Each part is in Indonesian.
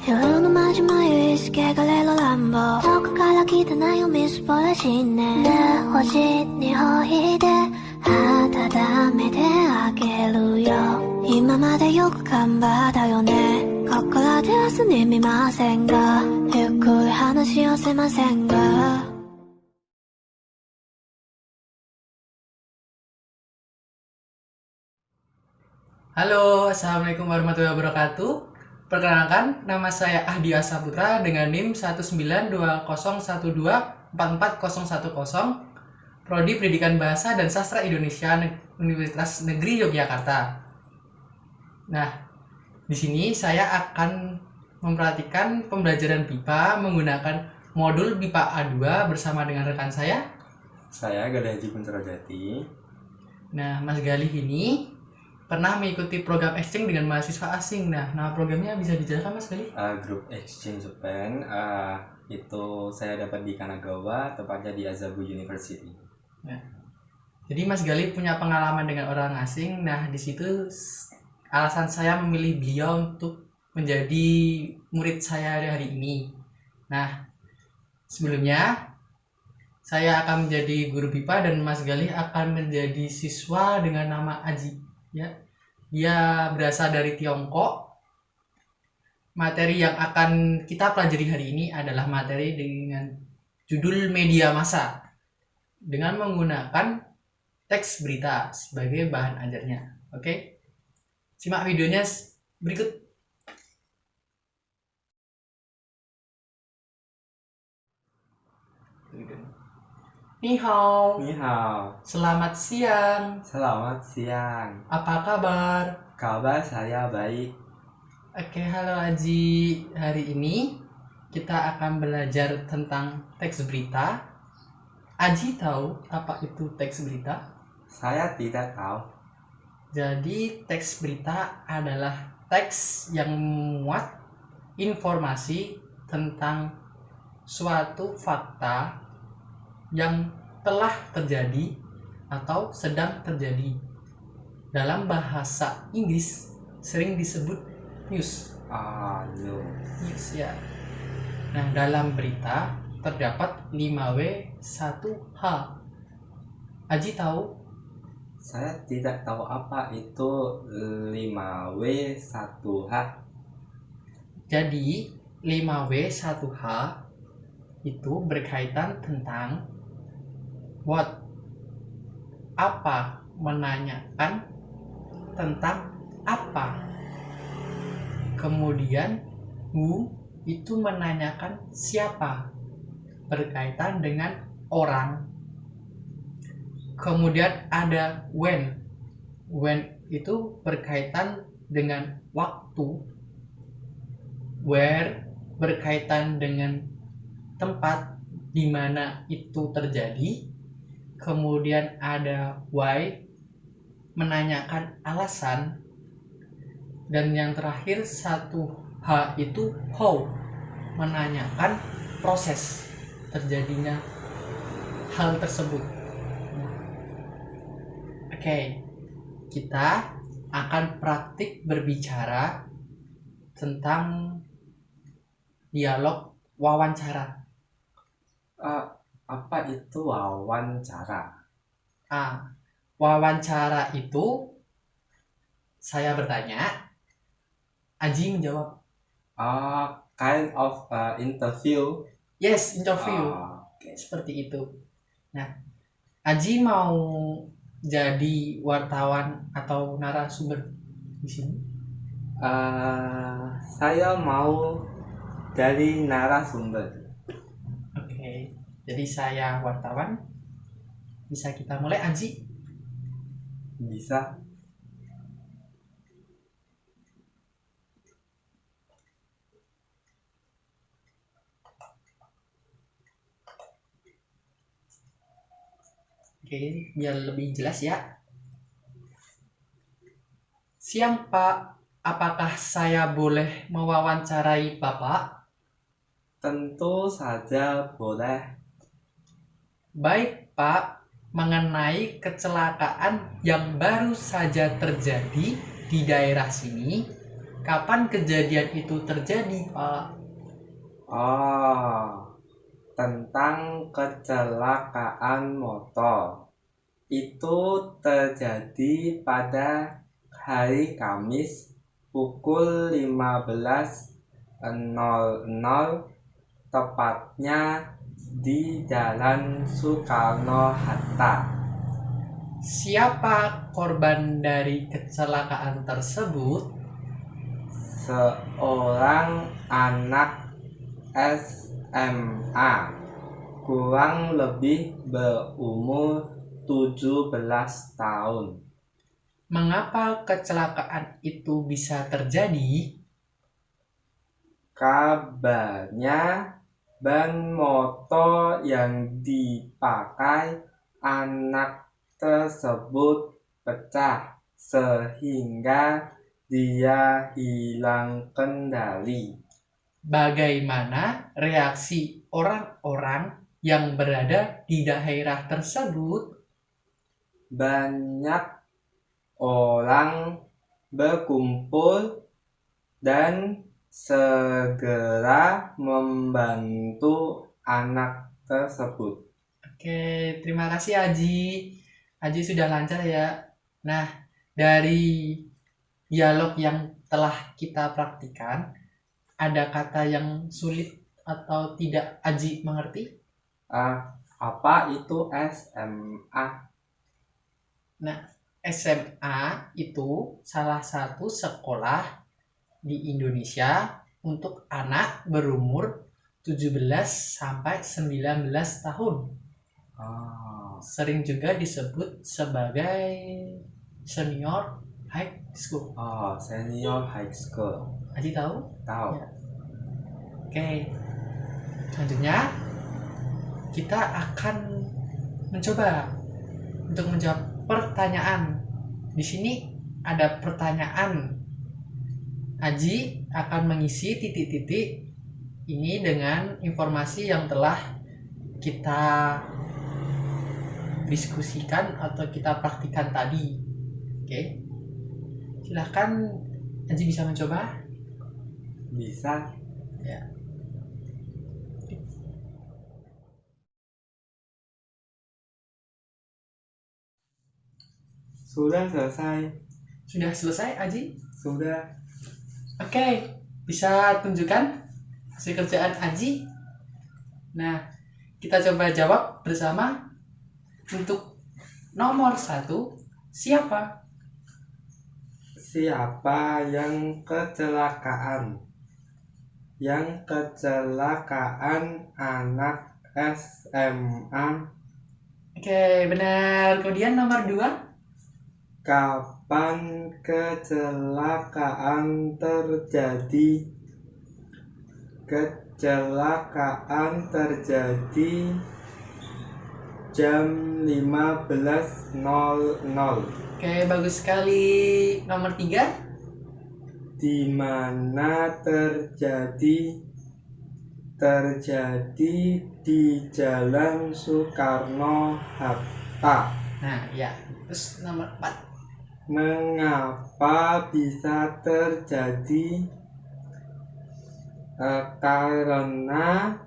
夜の마지막에 있을게 갈래로 람보 턱 갈라기다 나요 미스벌라지네 내 호지 네 호이데 하다 다음에 대하게루요 이마마대 요구한 바다요네 거꾸라 되었으 님이 마생가 유쿠리 하나씩 어세만 생각 Halo, Assalamualaikum warahmatullahi wabarakatuh. Perkenalkan, nama saya Ahdi Asaputra dengan NIM 1922012444010, Prodi Pendidikan Bahasa dan Sastra Indonesia Universitas Negeri Yogyakarta. Nah, di sini saya akan memperhatikan pembelajaran BIPA menggunakan modul BIPA A2 bersama dengan rekan saya. Saya Galih Haji Puncerajati. Nah, Mas Galih ini pernah mengikuti program exchange dengan mahasiswa asing. Nah, nama programnya bisa dijelaskan Mas Galih? Grup Exchange Japan, itu saya dapat di Kanagawa, tepatnya di Azabu University. Nah, jadi Mas Galih punya pengalaman dengan orang asing. Nah, di situ alasan saya memilih beliau untuk menjadi murid saya hari ini. Nah, sebelumnya saya akan menjadi guru BIPA dan Mas Galih akan menjadi siswa dengan nama Aji. Ya, dia berasal dari Tiongkok. Materi yang akan kita pelajari hari ini adalah materi dengan judul media massa dengan menggunakan teks berita sebagai bahan ajarnya. Oke, simak videonya berikut. Ni hao. Ni hao. Selamat siang. Selamat siang. Apa kabar? Kabar saya baik. Oke, halo Aji. Hari ini kita akan belajar tentang teks berita. Aji tahu apa itu teks berita? Saya tidak tahu. Jadi teks berita adalah teks yang memuat informasi tentang suatu fakta yang telah terjadi atau sedang terjadi. Dalam bahasa Inggris sering disebut news. News ya. Nah, dalam berita terdapat 5W 1H. Aji tahu? Saya tidak tahu apa itu 5W 1H. Jadi 5W 1H itu berkaitan tentang what, apa, menanyakan tentang apa. Kemudian who itu menanyakan siapa, berkaitan dengan orang. Kemudian ada when itu berkaitan dengan waktu. Where berkaitan dengan tempat di mana itu terjadi. Kemudian ada why, menanyakan alasan. Dan yang terakhir 1H itu how, menanyakan proses terjadinya hal tersebut. Oke, kita akan praktik berbicara tentang dialog wawancara. Apa itu wawancara? Wawancara itu saya bertanya, Aji menjawab. Kind of interview. Yes, interview. Okay. Seperti itu. Nah, Aji mau jadi wartawan atau narasumber di sini? Saya mau jadi narasumber. Oke, jadi saya wartawan. Bisa kita mulai, Aji? Bisa. Oke, biar lebih jelas ya. Siang Pak, apakah saya boleh mewawancarai Bapak? Tentu saja boleh. Baik Pak, mengenai kecelakaan yang baru saja terjadi di daerah sini, Kapan kejadian itu terjadi, Pak? Oh, tentang kecelakaan motor. Itu terjadi pada hari Kamis pukul 15.00, tepatnya di Jalan Soekarno-Hatta. Siapa korban dari kecelakaan tersebut? Seorang anak SMA, kurang lebih berumur 17 tahun. Mengapa kecelakaan itu bisa terjadi? Kabarnya ban motor yang dipakai anak tersebut pecah sehingga dia hilang kendali. Bagaimana reaksi orang-orang yang berada di daerah tersebut? Banyak orang berkumpul dan segera membantu anak tersebut. Oke, terima kasih Aji. Aji sudah lancar ya. Nah, dari dialog yang telah kita praktikan, ada kata yang sulit atau tidak Aji mengerti? Apa itu SMA? Nah, SMA itu salah satu sekolah di Indonesia untuk anak berumur 17 sampai 19 tahun. Sering juga disebut sebagai senior high school. Senior high school. Aji tahu? Tahu. Ya. Oke. Selanjutnya kita akan mencoba untuk menjawab pertanyaan. Di sini ada pertanyaan. Aji akan mengisi titik-titik ini dengan informasi yang telah kita diskusikan atau kita praktikan tadi. Oke. Silahkan Aji bisa mencoba. Bisa. Ya. Sudah selesai. Sudah selesai Aji? Sudah. Oke, bisa tunjukkan hasil kerjaan Aji. Nah, kita coba jawab bersama. Untuk nomor 1, siapa? Siapa yang kecelakaan? Yang kecelakaan anak SMA. Oke, benar. Kemudian nomor 2. Kapan kecelakaan terjadi? Kecelakaan terjadi jam 15.00. Oke, bagus sekali. Nomor 3. Di mana terjadi? Terjadi di Jalan Soekarno-Hatta. Nah, ya. Terus nomor 4. Mengapa bisa terjadi? Karena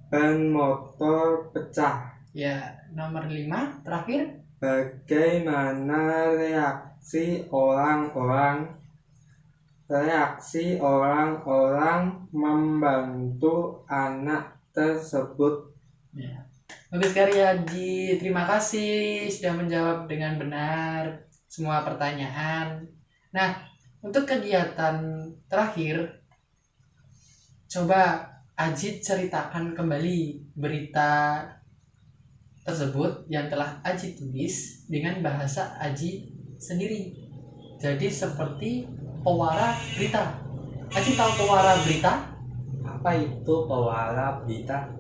ban motor pecah. Ya, nomor 5 terakhir. Bagaimana reaksi orang-orang membantu anak tersebut? Ya. Bagus sekali Haji. Terima kasih sudah menjawab dengan benar semua pertanyaan. Nah, untuk kegiatan terakhir, coba Aji ceritakan kembali berita tersebut yang telah Aji tulis dengan bahasa Aji sendiri. Jadi seperti pewara berita. Aji tahu pewara berita? Apa itu pewara berita?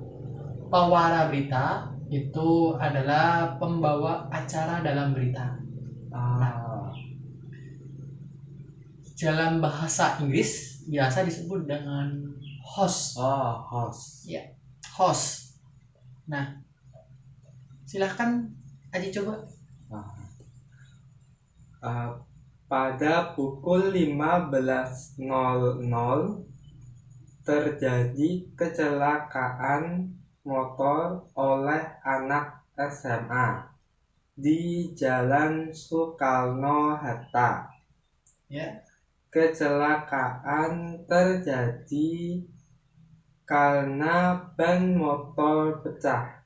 Pewara berita itu adalah pembawa acara dalam berita. Dalam bahasa Inggris biasa disebut dengan host. Host. Ya, host. Nah, silahkan Aji coba. Pada pukul 15.00 terjadi kecelakaan motor oleh anak SMA di Jalan Soekarno-Hatta. Ya. Kecelakaan terjadi karena ban motor pecah.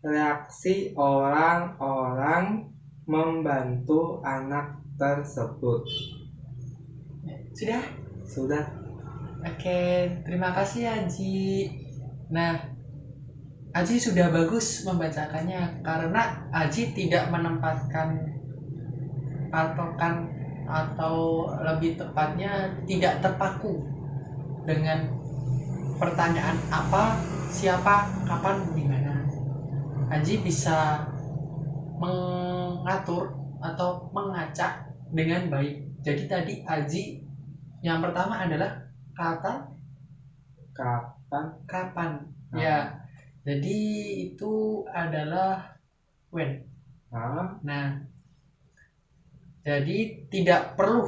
Reaksi orang-orang membantu anak tersebut. Sudah? Sudah. Oke, terima kasih Aji. Nah, Aji sudah bagus membacakannya karena Aji tidak menempatkan patokan atau lebih tepatnya tidak terpaku dengan pertanyaan apa, siapa, kapan, di mana. Aji bisa mengatur atau mengacak dengan baik. Jadi tadi Aji yang pertama adalah kata kapan. Ya. Jadi itu adalah when. Nah, jadi tidak perlu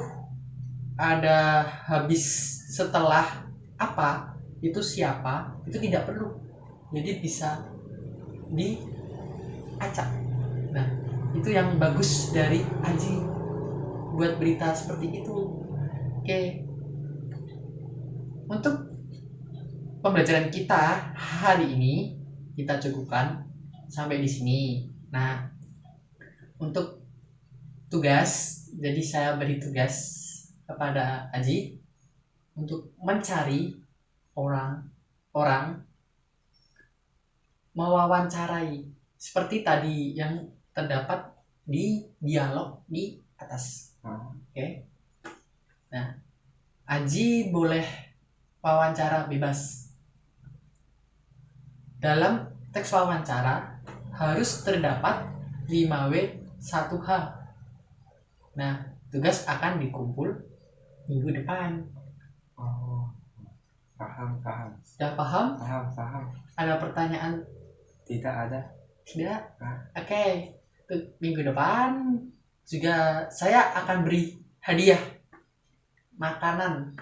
ada habis setelah apa, itu siapa, itu tidak perlu. Jadi bisa diacak. Nah, itu yang bagus dari Aji buat berita seperti itu. Oke. Untuk pembelajaran kita hari ini kita cukupkan sampai di sini. Nah, untuk tugas, jadi saya beri tugas kepada Aji untuk mencari orang mewawancarai seperti tadi yang terdapat di dialog di atas. Oke. Nah, Aji boleh wawancara bebas. Dalam teks wawancara harus terdapat 5W 1H. Nah, tugas akan dikumpul minggu depan. Paham. Sudah paham? Paham. Ada pertanyaan? Tidak ada. Tidak? Oke. Minggu depan juga saya akan beri hadiah makanan,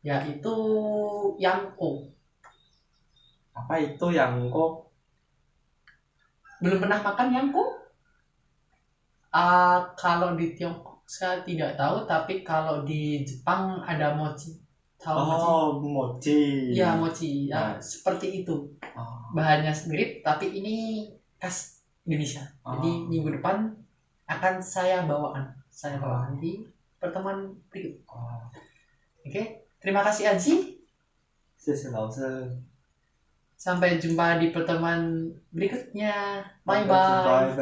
yaitu yangko. Apa itu yangko? Belum pernah makan yangko? Kalau di Tiongkok saya tidak tahu, tapi kalau di Jepang ada mochi. Tahu mochi? Mochi. Iya, mochi. Ya, seperti itu. Bahannya mirip, tapi ini khas Indonesia. Jadi minggu depan akan saya bawakan di pertemuan berikut. Oke, terima kasih Aji. Sampai jumpa di pertemuan berikutnya. Bye bye.